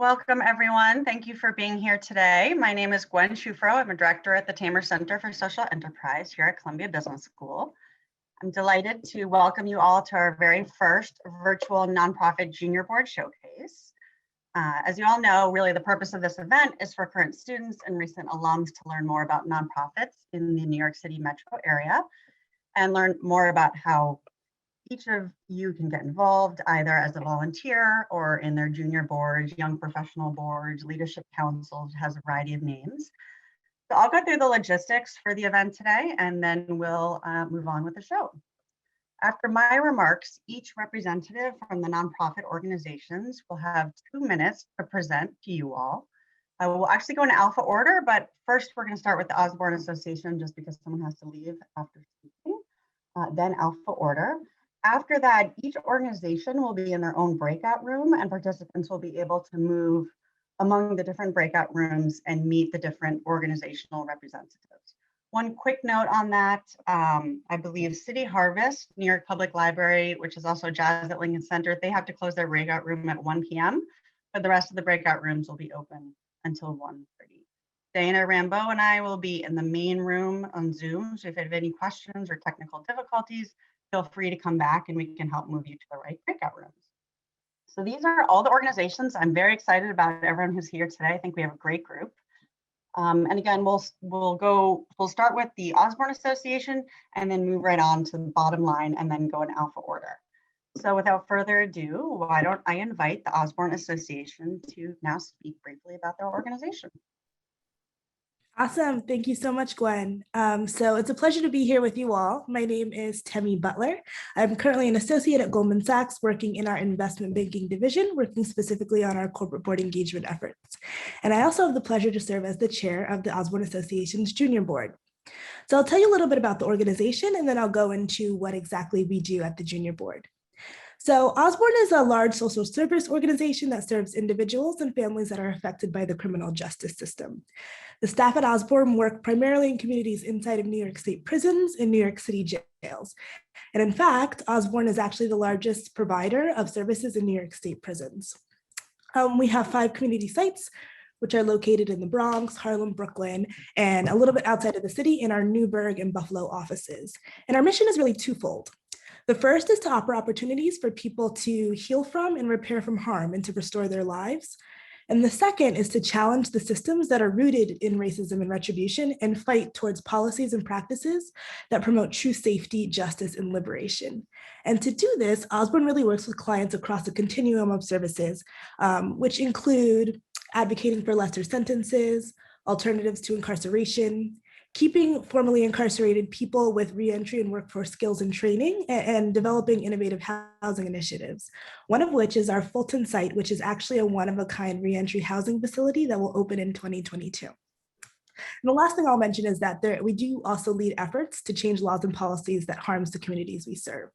Welcome, everyone. Thank you for being here today. My name is Gwen Schufro. I'm a director at the Tamer Center for Social Enterprise here at Columbia Business School. I'm delighted to welcome you all to our very first virtual nonprofit junior board showcase. As you all know, really the purpose of this event is for current students and recent alums to learn more about nonprofits in the New York City metro area and learn more about how each of you can get involved either as a volunteer or in their junior boards, young professional boards, leadership councils, has a variety of names. So I'll go through the logistics for the event today and then we'll move on with the show. After my remarks, each representative from the nonprofit organizations will have 2 minutes to present to you all. We'll actually go in alpha order, but first we're going to start with the Otisborne Association just because someone has to leave after speaking, then alpha order. After that, each organization will be in their own breakout room and participants will be able to move among the different breakout rooms and meet the different organizational representatives. One quick note on that, I believe City Harvest, New York Public Library, which is also Jazz at Lincoln Center, they have to close their breakout room at 1 p.m., but the rest of the breakout rooms will be open until 1:30. Dana Rambeau and I will be in the main room on Zoom, so if you have any questions or technical difficulties, feel free to come back and we can help move you to the right breakout rooms. So these are all the organizations. I'm very excited about everyone who's here today. I think we have a great group. And again, we'll start with the Otisborne Association and then move right on to the bottom line and then go in alpha order. So without further ado, why don't I invite the Otisborne Association to now speak briefly about their organization. Awesome. Thank you so much, Gwen. So it's a pleasure to be here with you all. My name is Nathami Butler. I'm currently an associate at Goldman Sachs working in our investment banking division, working specifically on our corporate board engagement efforts. And I also have the pleasure to serve as the chair of the Otisborne Association's junior board. So I'll tell you a little bit about the organization and then I'll go into what exactly we do at the junior board. So Otisborne is a large social service organization that serves individuals and families that are affected by the criminal justice system. The staff at Otisborne work primarily in communities inside of New York State prisons and New York City jails. And in fact, Otisborne is actually the largest provider of services in New York State prisons. We have 5 community sites, which are located in the Bronx, Harlem, Brooklyn, and a little bit outside of the city in our Newburgh and Buffalo offices. And our mission is really twofold. The first is to offer opportunities for people to heal from and repair from harm and to restore their lives. And the second is to challenge the systems that are rooted in racism and retribution and fight towards policies and practices that promote true safety, justice, and liberation. And to do this, Otisborne really works with clients across a continuum of services, which include advocating for lesser sentences, alternatives to incarceration, keeping formerly incarcerated people with reentry and workforce skills and training, and developing innovative housing initiatives. One of which is our Fulton site, which is actually a one-of-a-kind reentry housing facility that will open in 2022. And the last thing I'll mention is that we do also lead efforts to change laws and policies that harms the communities we serve.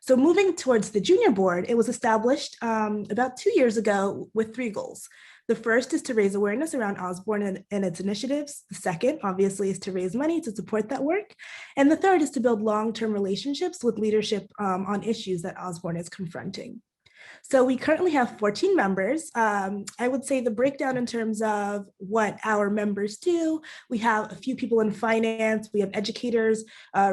So moving towards the junior board, it was established about 2 years ago with 3 goals. The first is to raise awareness around Otisborne and its initiatives. The second, obviously, is to raise money to support that work. And the third is to build long-term relationships with leadership on issues that Otisborne is confronting. So we currently have 14 members. I would say the breakdown in terms of what our members do, we have a few people in finance, we have educators,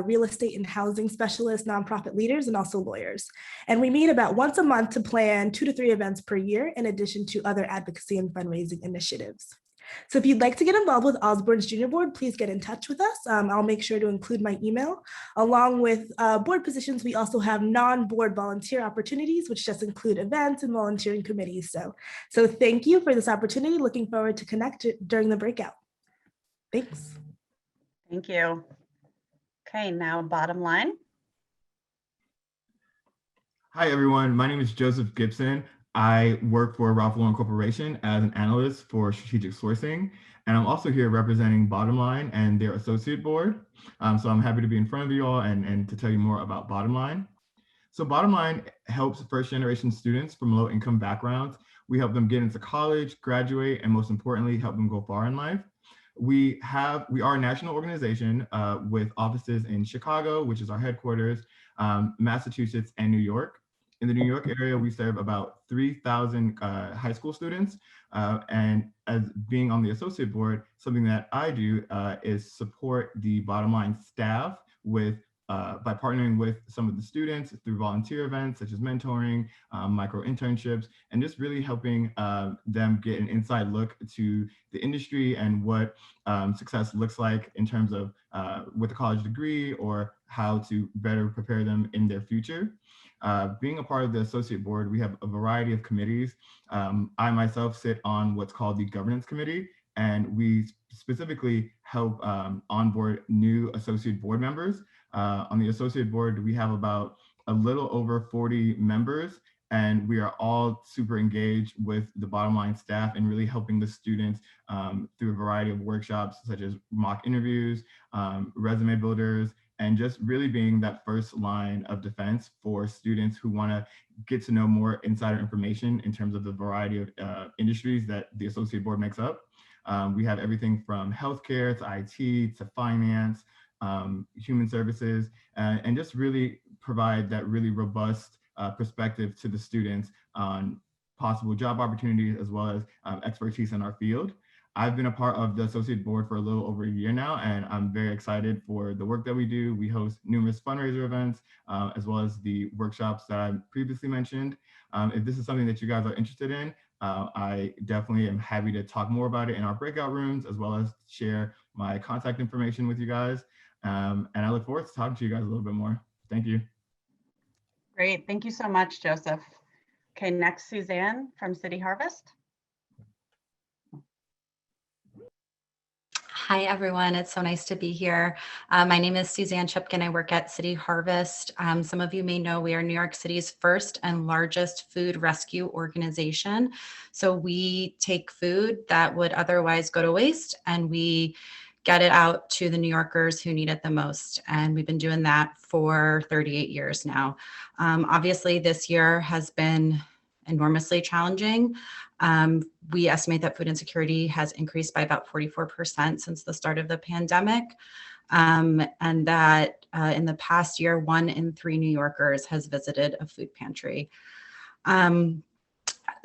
real estate and housing specialists, nonprofit leaders, and also lawyers. And we meet about once a month to plan 2 to 3 events per year, in addition to other advocacy and fundraising initiatives. So if you'd like to get involved with Otisborne's junior board, please get in touch with us. I'll make sure to include my email. Along with board positions, we also have non-board volunteer opportunities, which just include events and volunteering committees. So thank you for this opportunity. Looking forward to connect during the breakout. Thanks. Thank you. Okay, now bottom line. Hi, everyone. My name is Joseph Gibson. I work for Ralph Lauren Corporation as an analyst for strategic sourcing, and I'm also here representing Bottomline and their associate board. So I'm happy to be in front of you all and to tell you more about Bottomline. So Bottomline helps first-generation students from low-income backgrounds. We help them get into college, graduate, and most importantly, help them go far in life. We are a national organization with offices in Chicago, which is our headquarters, Massachusetts, and New York. In the New York area, we serve about 3,000 high school students. And as being on the associate board, something that I do is support the Bottom Line staff with by partnering with some of the students through volunteer events such as mentoring, micro internships, and just really helping them get an inside look to the industry and what success looks like in terms of with a college degree or how to better prepare them in their future. Being a part of the associate board, we have a variety of committees. I myself sit on what's called the governance committee, and we specifically help onboard new associate board members. On the associate board, we have about a little over 40 members, and we are all super engaged with the Bottom Line staff and really helping the students through a variety of workshops such as mock interviews, resume builders, and just really being that first line of defense for students who want to get to know more insider information in terms of the variety of industries that the associate board makes up. We have everything from healthcare to IT to finance, human services, and just really provide that really robust perspective to the students on possible job opportunities as well as expertise in our field. I've been a part of the associate board for a little over a year now, and I'm very excited for the work that we do. We host numerous fundraiser events, as well as the workshops that I previously mentioned. If this is something that you guys are interested in, I definitely am happy to talk more about it in our breakout rooms, as well as share my contact information with you guys. And I look forward to talking to you guys a little bit more. Thank you. Great. Thank you so much, Joseph. Okay, next, Suzanne from City Harvest. Hi, everyone. It's so nice to be here. My name is Suzanne Chipkin. I work at City Harvest. Some of you may know we are New York City's first and largest food rescue organization. So we take food that would otherwise go to waste and we get it out to the New Yorkers who need it the most. And we've been doing that for 38 years now. Obviously, this year has been enormously challenging. We estimate that food insecurity has increased by about 44% since the start of the pandemic. And that in the past year, 1 in 3 New Yorkers has visited a food pantry.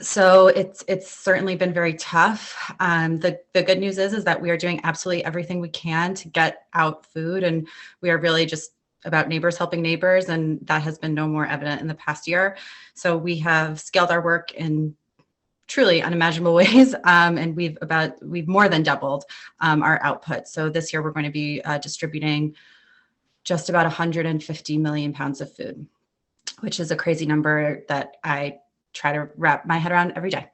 So it's certainly been very tough. The good news is that we are doing absolutely everything we can to get out food, and we are really just about neighbors helping neighbors, and that has been no more evident in the past year. So we have scaled our work in truly unimaginable ways, and we've more than doubled our output. So this year we're going to be distributing just about 150 million pounds of food, which is a crazy number that I try to wrap my head around every day.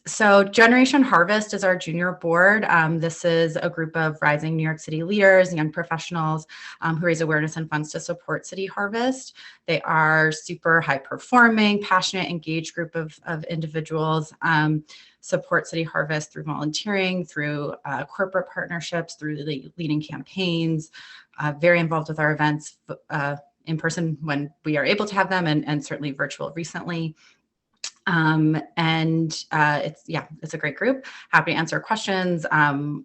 So Generation Harvest is our junior board. This is a group of rising New York City leaders, young professionals who raise awareness and funds to support City Harvest. They are super high performing, passionate, engaged group of individuals, support City Harvest through volunteering, through corporate partnerships, through leading campaigns, very involved with our events in person when we are able to have them, and certainly virtual recently. It's a great group. Happy to answer questions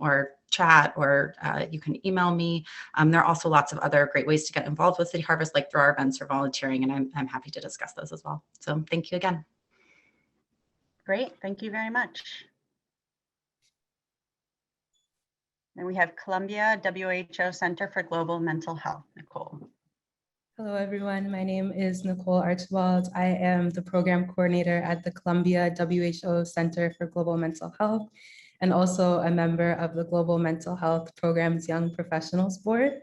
or chat, or you can email me. There are also lots of other great ways to get involved with City Harvest, like through our events or volunteering, and I'm happy to discuss those as well. So thank you again. Great, thank you very much. Then we have Columbia WHO Center for Global Mental Health, Nicole. Hello, everyone. My name is Nicole Archibald. I am the program coordinator at the Columbia WHO Center for Global Mental Health, and also a member of the Global Mental Health Program's Young Professionals Board.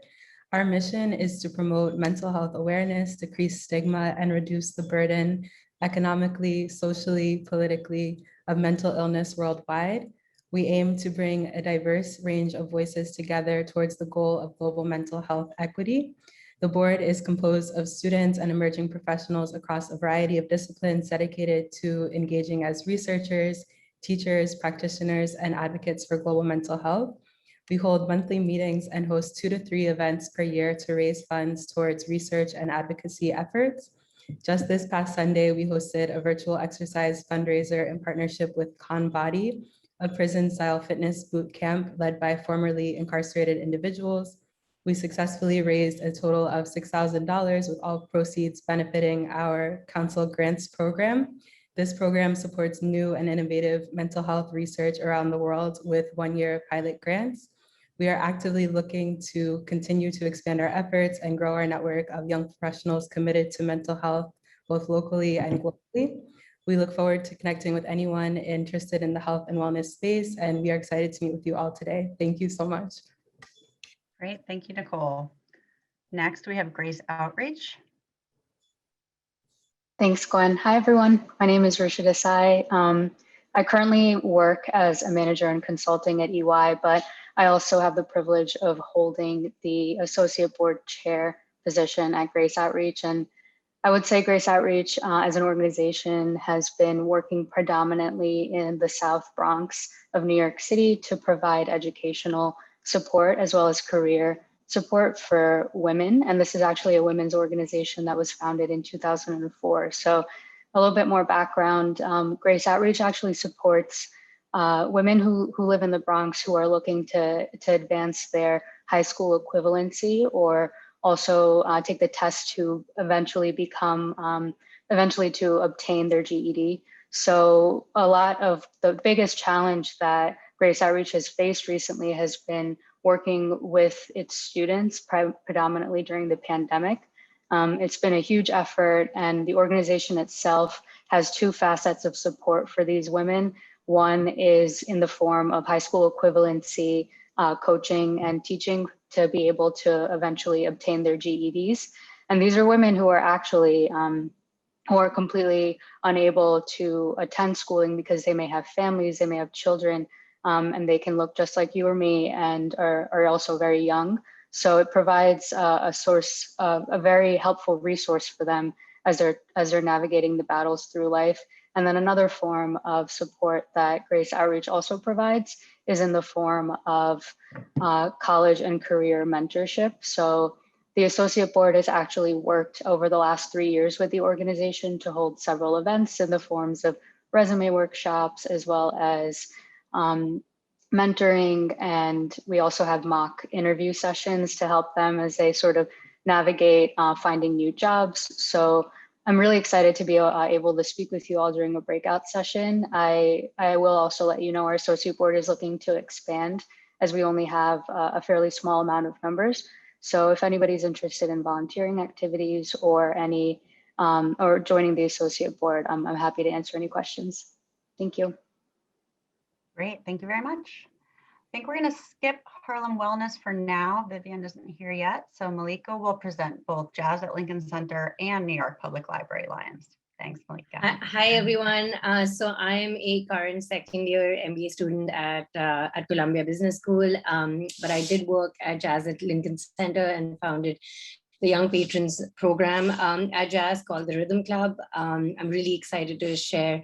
Our mission is to promote mental health awareness, decrease stigma, and reduce the burden economically, socially, politically of mental illness worldwide. We aim to bring a diverse range of voices together towards the goal of global mental health equity. The board is composed of students and emerging professionals across a variety of disciplines dedicated to engaging as researchers, teachers, practitioners, and advocates for global mental health. We hold monthly meetings and host 2 to 3 events per year to raise funds towards research and advocacy efforts. Just this past Sunday, we hosted a virtual exercise fundraiser in partnership with Con Body, a prison-style fitness boot camp led by formerly incarcerated individuals. We successfully raised a total of $6,000 with all proceeds benefiting our council grants program. This program supports new and innovative mental health research around the world with one-year pilot grants. We are actively looking to continue to expand our efforts and grow our network of young professionals committed to mental health, both locally and globally. We look forward to connecting with anyone interested in the health and wellness space, and we are excited to meet with you all today. Thank you so much. Great, thank you, Nicole. Next, we have Grace Outreach. Thanks, Gwen. Hi, everyone. My name is Risha Desai. I currently work as a manager in consulting at EY, but I also have the privilege of holding the associate board chair position at Grace Outreach. And I would say Grace Outreach as an organization has been working predominantly in the South Bronx of New York City to provide educational support as well as career support for women. And this is actually a women's organization that was founded in 2004. So a little bit more background, Grace Outreach actually supports women who live in the Bronx who are looking to advance their high school equivalency or also take the test to eventually to obtain their GED. So a lot of the biggest challenge that Grace Outreach has faced recently has been working with its students predominantly during the pandemic. It's been a huge effort, and the organization itself has two facets of support for these women. One is in the form of high school equivalency coaching and teaching to be able to eventually obtain their GEDs. And these are women who are actually who are completely unable to attend schooling because they may have families, they may have children, and they can look just like you or me and are also very young. So it provides a very helpful resource for them as they're navigating the battles through life. And then another form of support that Grace Outreach also provides is in the form of college and career mentorship. So the associate board has actually worked over the last 3 years with the organization to hold several events in the forms of resume workshops, as well as mentoring. And we also have mock interview sessions to help them as they sort of navigate finding new jobs. So I'm really excited to be able to speak with you all during a breakout session. I will also let you know our associate board is looking to expand as we only have a fairly small amount of members. So if anybody's interested in volunteering activities or or joining the associate board, I'm happy to answer any questions. Thank you. Great, thank you very much. I think we're going to skip Harlem Wellness for now. Vivian isn't here yet. So Malika will present both Jazz at Lincoln Center and New York Public Library Lions. Thanks, Malika. Hi, everyone. So I'm a current second year MBA student at Columbia Business School, but I did work at Jazz at Lincoln Center and founded the Young Patrons program at Jazz called the Rhythm Club. I'm really excited to share,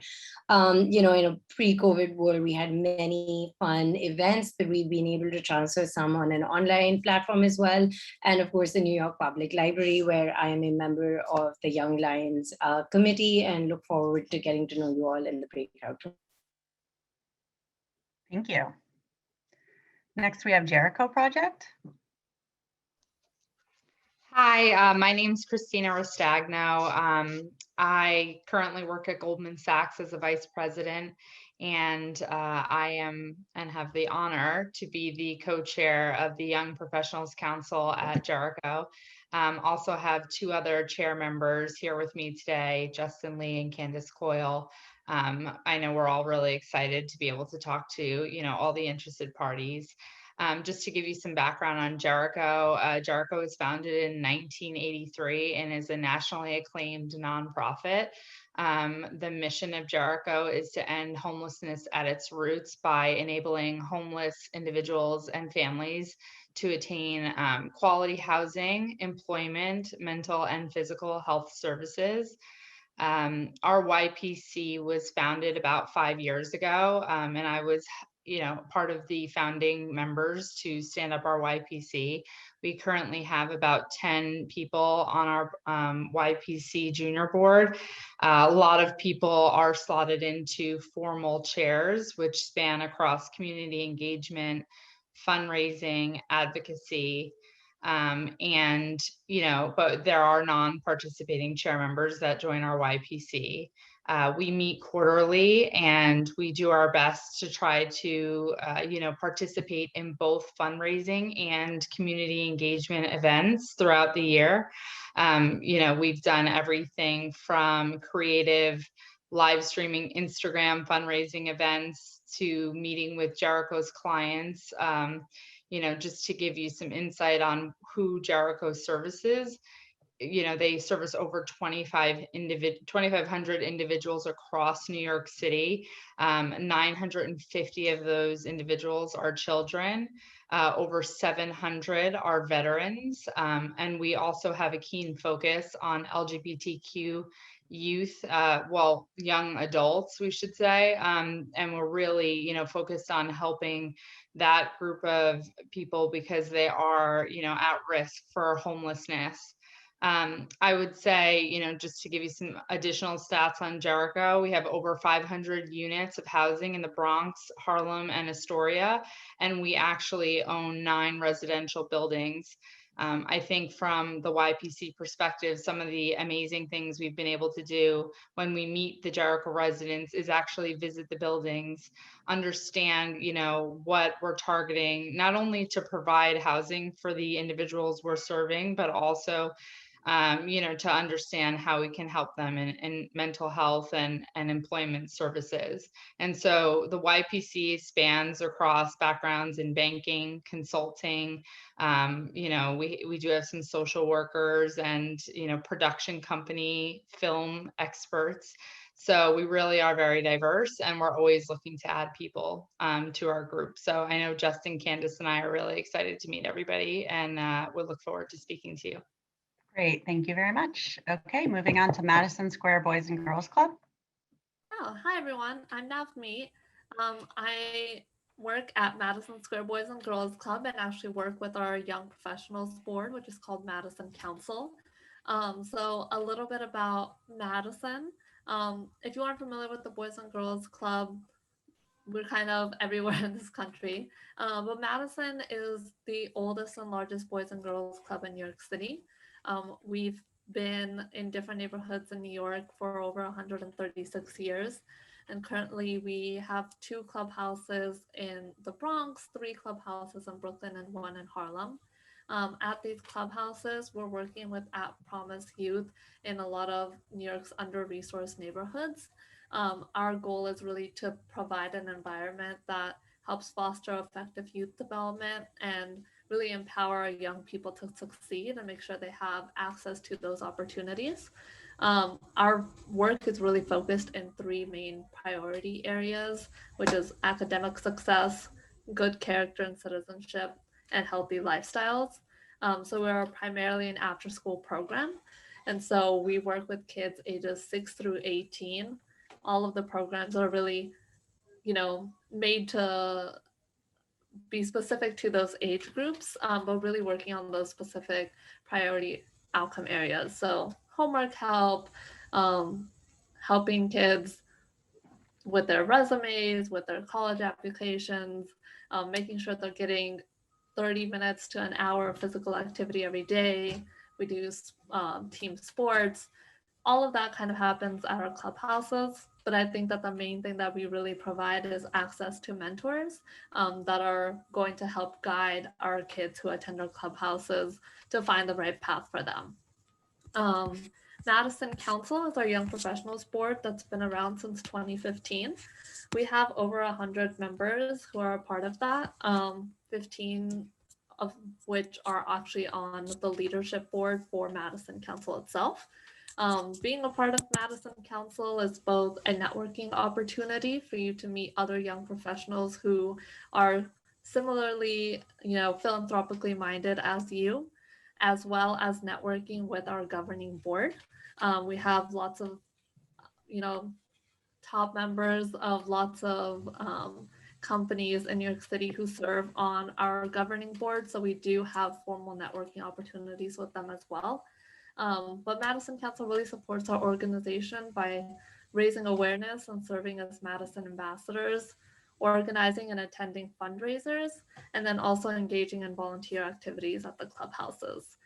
in a pre-COVID world, we had many fun events, but we've been able to transfer some on an online platform as well. And of course, the New York Public Library, where I am a member of the Young Lions committee, and look forward to getting to know you all in the breakout room. Thank you. Next, we have Jericho Project. Hi, my name's Christina Rostagno. I currently work at Goldman Sachs as a vice president, and I am and have the honor to be the co-chair of the Young Professionals Council at Jericho. Also have two other chair members here with me today, Justin Lee and Candace Coyle. I know we're all really excited to be able to talk to, all the interested parties. Just to give you some background on Jericho, Jericho was founded in 1983 and is a nationally acclaimed nonprofit. The mission of Jericho is to end homelessness at its roots by enabling homeless individuals and families to attain quality housing, employment, mental and physical health services. Our YPC was founded about 5 years ago, and I was part of the founding members to stand up our YPC. We currently have about 10 people on our YPC junior board. A lot of people are slotted into formal chairs, which span across community engagement, fundraising, advocacy. And, but there are non-participating chair members that join our YPC. We meet quarterly and we do our best to try to, participate in both fundraising and community engagement events throughout the year. We've done everything from creative live streaming Instagram fundraising events to meeting with Jericho's clients. Just to give you some insight on who Jericho services, they service over 2,500 individuals across New York City. 950 of those individuals are children. Over 700 are veterans. And we also have a keen focus on LGBTQ youth, young adults, we should say. And we're really, focused on helping that group of people because they are, at risk for homelessness. I would say, just to give you some additional stats on Jericho, we have over 500 units of housing in the Bronx, Harlem, and Astoria, and we actually own 9 residential buildings. I think from the YPC perspective, some of the amazing things we've been able to do when we meet the Jericho residents is actually visit the buildings, understand, what we're targeting, not only to provide housing for the individuals we're serving, but also to understand how we can help them in mental health and employment services. And so the YPC spans across backgrounds in banking, consulting. We do have some social workers and, production company, film experts. So we really are very diverse and we're always looking to add people to our group. So I know Justin, Candace, and I are really excited to meet everybody and we'll look forward to speaking to you. Great, thank you very much. Okay, moving on to Madison Square Boys and Girls Club. Oh, hi everyone, I'm Nathami. I work at Madison Square Boys and Girls Club and actually work with our Young Professionals Board, which is called Madison Council. So a little bit about Madison. If you aren't familiar with the Boys and Girls Club, we're kind of everywhere in this country. But Madison is the oldest and largest Boys and Girls Club in New York City. We've been in different neighborhoods in New York for over 136 years. And currently we have 2 clubhouses in the Bronx, 3 clubhouses in Brooklyn, and 1 in Harlem. At these clubhouses, we're working with at-promise youth in a lot of New York's under-resourced neighborhoods. Our goal is really to provide an environment that helps foster effective youth development and really empower our young people to succeed and make sure they have access to those opportunities. Our work is really focused in 3 main priority areas, which is academic success, good character and citizenship, and healthy lifestyles. So we're primarily an after-school program. And so we work with kids ages 6 through 18. All of the programs are really, made to be specific to those age groups, but really working on those specific priority outcome areas. So homework help, helping kids with their resumes, with their college applications, making sure they're getting 30 minutes to an hour of physical activity every day. We do team sports. All of that kind of happens at our clubhouses. But I think that the main thing that we really provide is access to mentors that are going to help guide our kids who attend our clubhouses to find the right path for them. Madison Council is our Young Professionals Board that's been around since 2015. We have over 100 members who are a part of that, 15 of which are actually on the leadership board for Madison Council itself. Being a part of Madison Council is both a networking opportunity for you to meet other young professionals who are similarly, philanthropically minded as you, as well as networking with our governing board. We have lots of, top members of lots of companies in New York City who serve on our governing board. So we do have formal networking opportunities with them as well. But Madison Council really supports our organization by raising awareness and serving as Madison ambassadors. organizing and attending fundraisers, and then also engaging in volunteer activities at the clubhouses.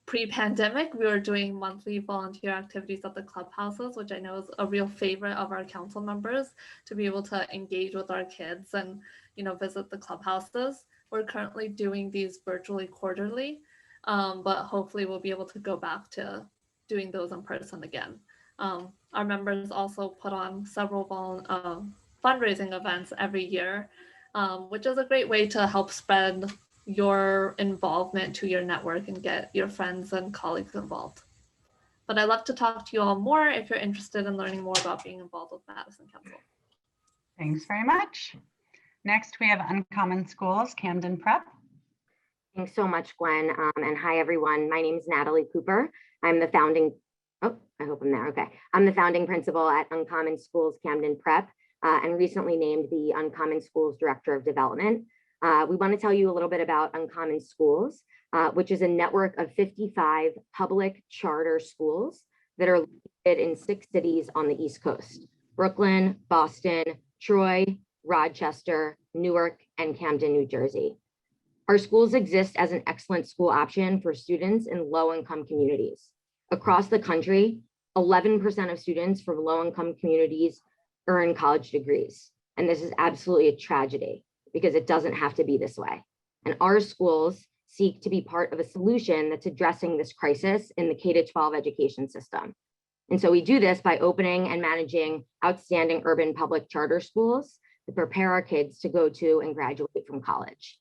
Pre-pandemic, we were doing monthly volunteer activities at the clubhouses, which I know is a real favorite of our council members, to be able to engage with our kids and, you know, visit the clubhouses. We're currently doing these virtually quarterly, but hopefully we'll be able to go back to doing those in person again. Our members also put on several fundraising events every year, which is a great way to help spread your involvement to your network and get your friends and colleagues involved. But I'd love to talk to you all more if you're interested in learning more about being involved with Madison Council. Thanks very much. Next, we have Uncommon Schools, Camden Prep. Thanks so much, Gwen. And hi, everyone. My name is Natalie Cooper. I'm the founding, oh, I hope I'm there. Okay. I'm the founding principal at Uncommon Schools, Camden Prep, and recently named the Uncommon Schools Director of Development. We want to tell you a little bit about Uncommon Schools, which is a network of 55 public charter schools that are located in 6 cities on the East Coast: Brooklyn, Boston, Troy, Rochester, Newark, and Camden, New Jersey. Our schools exist as an excellent school option for students in low-income communities. Across the country, 11% of students from low-income communities earn college degrees. And this is absolutely a tragedy, because it doesn't have to be this way. And our schools seek to be part of a solution that's addressing this crisis in the K-12 education system. And so we do this by opening and managing outstanding urban public charter schools that prepare our kids to go to and graduate from college.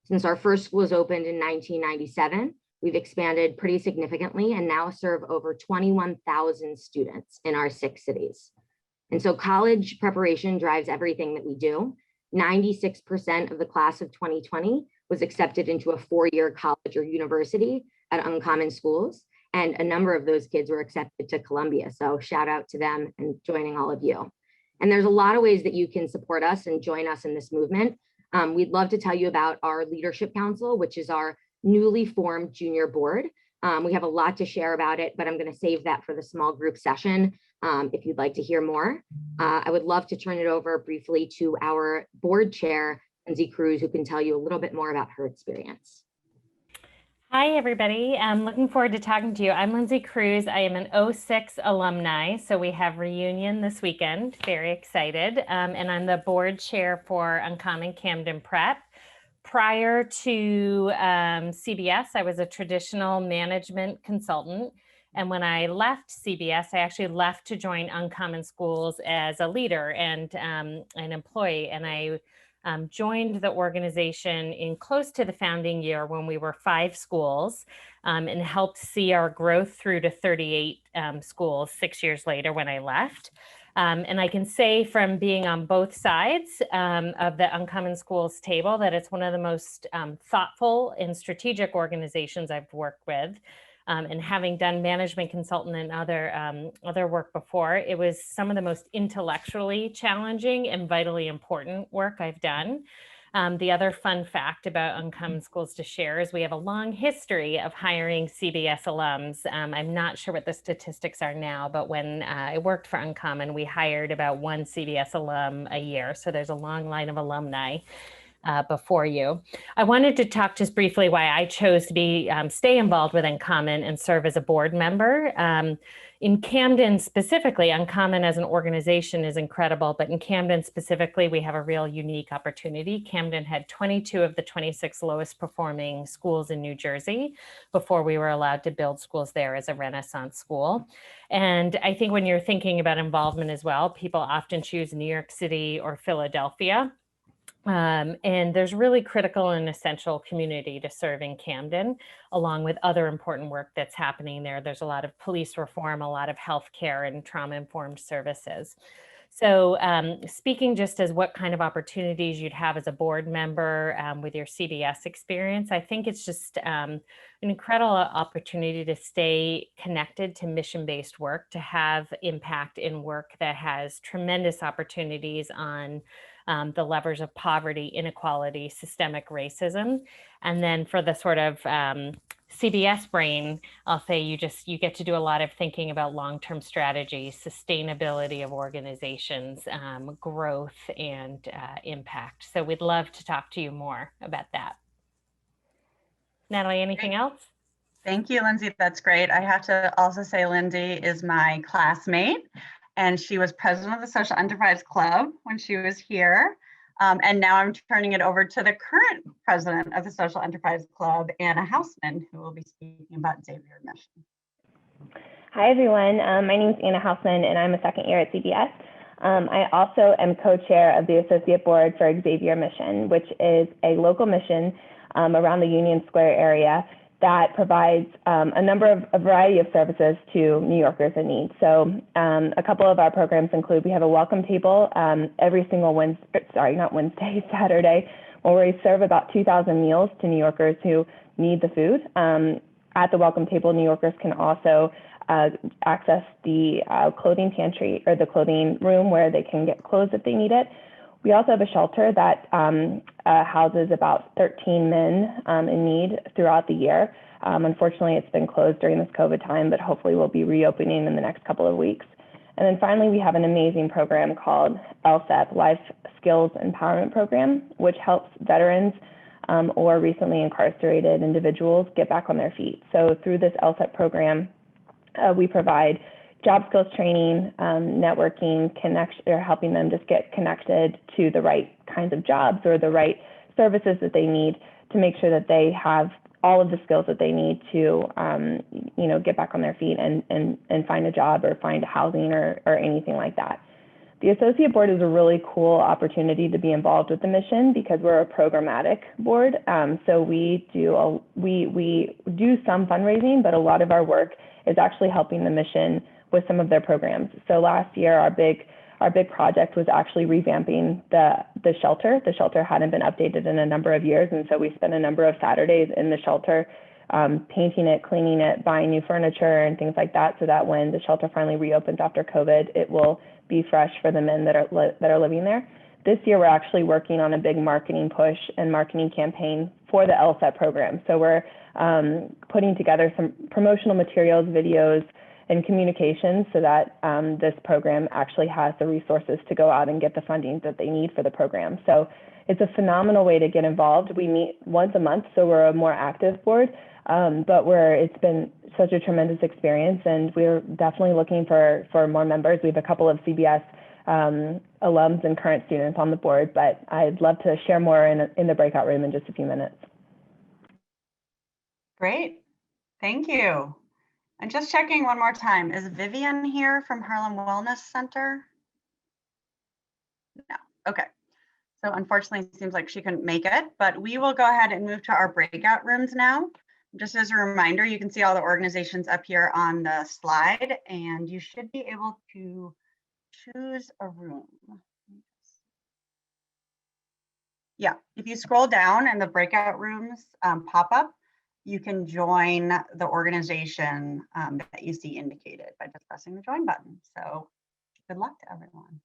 Since our first schools opened in 1997, we've expanded pretty significantly and now serve over 21,000 students in our 6 cities. And so college preparation drives everything that we do. 96% of the class of 2020 was accepted into a 4-year college or university at Uncommon Schools, and a number of those kids were accepted to Columbia. So shout out to them and joining all of you. And there's a lot of ways that you can support us and join us in this movement. We'd love to tell you about our Leadership Council, which is our newly formed junior board. We have a lot to share about it, but I'm going to save that for the small group session. If you'd like to hear more, I would love to turn it over briefly to our board chair, Lindsey Cruz, who can tell you a little bit more about her experience. Hi, everybody. I'm looking forward to talking to you. I'm Lindsey Cruz. I am an 06 alumni, so we have reunion this weekend. Very excited. And I'm the board chair for Uncommon Camden Prep. Prior to CBS, I was a traditional management consultant. And when I left CBS, I actually left to join Uncommon Schools as a leader and an employee. And I joined the organization in close to the founding year when we were 5 schools, and helped see our growth through to 38 schools 6 years later when I left. And I can say from being on both sides of the Uncommon Schools table that it's one of the most thoughtful and strategic organizations I've worked with. And having done management consultant and other work before, it was some of the most intellectually challenging and vitally important work I've done. The other fun fact about Uncommon Schools to share is we have a long history of hiring CBS alums. I'm not sure what the statistics are now, but when I worked for Uncommon, we hired about 1 CBS alum a year. So there's a long line of alumni before you. I wanted to talk just briefly why I chose to stay involved with Uncommon and serve as a board member. In Camden specifically, Uncommon as an organization is incredible, but in Camden specifically, we have a real unique opportunity. Camden had 22 of the 26 lowest performing schools in New Jersey before we were allowed to build schools there as a Renaissance school. And I think when you're thinking about involvement as well, people often choose New York City or Philadelphia. And there's really critical and essential community to serve in Camden, along with other important work that's happening there. There's a lot of police reform, a lot of healthcare and trauma-informed services. So speaking just as what kind of opportunities you'd have as a board member with your CBS experience, I think it's just an incredible opportunity to stay connected to mission-based work, to have impact in work that has tremendous opportunities on the levers of poverty, inequality, systemic racism. And then for the sort of CBS brain, I'll say you get to do a lot of thinking about long-term strategies, sustainability of organizations, growth, and impact. So we'd love to talk to you more about that. Natalie, anything else? Thank you, Lindsey. That's great. I have to also say Lindsey is my classmate, and she was president of the Social Enterprise Club when she was here. And now I'm turning it over to the current president of the Social Enterprise Club, Anna Hausman, who will be speaking about Xavier Mission. Hi, everyone. My name is Anna Hausman, and I'm a second year at CBS. I also am co-chair of the Associate Board for Xavier Mission, which is a local mission around the Union Square area that provides a variety of services to New Yorkers in need. So a couple of our programs include, we have a welcome table every single Saturday, where we serve about 2,000 meals to New Yorkers who need the food. At the welcome table, New Yorkers can also access the clothing pantry or the clothing room where they can get clothes if they need it. We also have a shelter that houses about 13 men in need throughout the year. Unfortunately, it's been closed during this COVID time, but hopefully we'll be reopening in the next couple of weeks. And then finally, we have an amazing program called LSEP, Life Skills Empowerment Program, which helps veterans or recently incarcerated individuals get back on their feet. So through this LSEP program, we provide job skills training, networking, or helping them just get connected to the right kinds of jobs or the right services that they need to make sure that they have all of the skills that they need to, get back on their feet and find a job or find housing or anything like that. The Associate Board is a really cool opportunity to be involved with the mission because we're a programmatic board. So we do some fundraising, but a lot of our work is actually helping the mission with some of their programs. So last year, our big project was actually revamping the shelter. The shelter hadn't been updated in a number of years, and so we spent a number of Saturdays in the shelter, painting it, cleaning it, buying new furniture and things like that, so that when the shelter finally reopens after COVID, it will be fresh for the men that are living there. This year, we're actually working on a big marketing push and marketing campaign for the LSEP program. So we're putting together some promotional materials, videos, and communications so that this program actually has the resources to go out and get the funding that they need for the program. So it's a phenomenal way to get involved. We meet once a month, so we're a more active board, but it's been such a tremendous experience, and we're definitely looking for more members. We have a couple of CBS alums and current students on the board, but I'd love to share more in the breakout room in just a few minutes. Great, thank you. And just checking one more time, is Vivian here from Harlem Wellness Center? No, okay. So unfortunately, it seems like she couldn't make it, but we will go ahead and move to our breakout rooms now. Just as a reminder, you can see all the organizations up here on the slide, and you should be able to choose a room. Yeah, if you scroll down and the breakout rooms pop up, you can join the organization that you see indicated by just pressing the join button. So good luck to everyone.